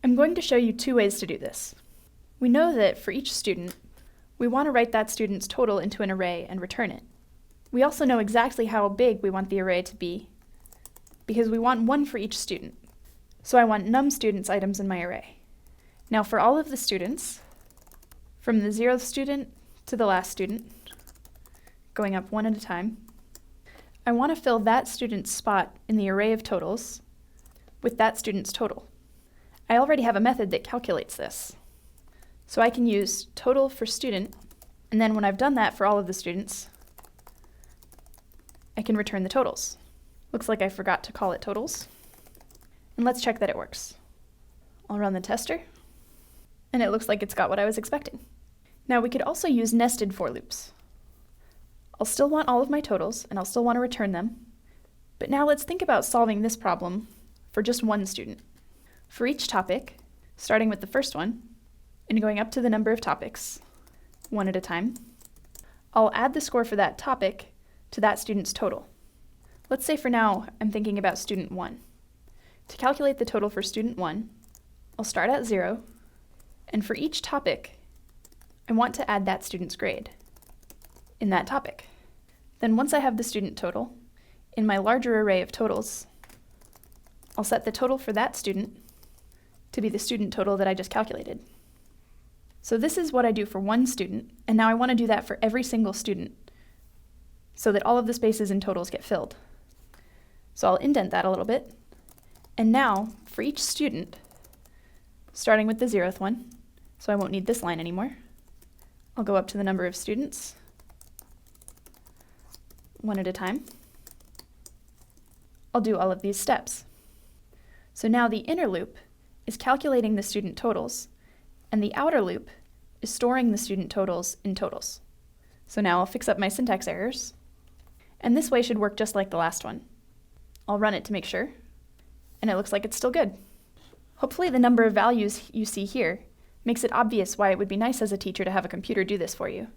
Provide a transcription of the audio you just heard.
I'm going to show you two ways to do this. We know that for each student, we want to write that student's total into an array and return it. We also know exactly how big we want the array to be because we want one for each student. So I want num students items in my array. Now for all of the students, from the 0th student to the last student, going up one at a time, I want to fill that student's spot in the array of totals with that student's total. I already have a method that calculates this. So I can use total for student, and then when I've done that for all of the students, I can return the totals. Looks like I forgot to call it totals. And let's check that it works. I'll run the tester, and it looks like it's got what I was expecting. Now we could also use nested for loops. I'll still want all of my totals, and I'll still want to return them, but now let's think about solving this problem for just one student. For each topic, starting with the first one, and going up to the number of topics, one at a time, I'll add the score for that topic to that student's total. Let's say for now I'm thinking about student 1. To calculate the total for student 1, I'll start at 0, and for each topic, I want to add that student's grade in that topic. Then once I have the student total, in my larger array of totals, I'll set the total for that student to be the student total that I just calculated. So this is what I do for one student, and now I want to do that for every single student so that all of the spaces in totals get filled. So I'll indent that a little bit, and now for each student, starting with the 0th one, so I won't need this line anymore, I'll go up to the number of students, one at a time. I'll do all of these steps. So now the inner loop is calculating the student totals, and the outer loop is storing the student totals in totals. So now I'll fix up my syntax errors, and this way should work just like the last one. I'll run it to make sure, and it looks like it's still good. Hopefully the number of values you see here makes it obvious why it would be nice as a teacher to have a computer do this for you.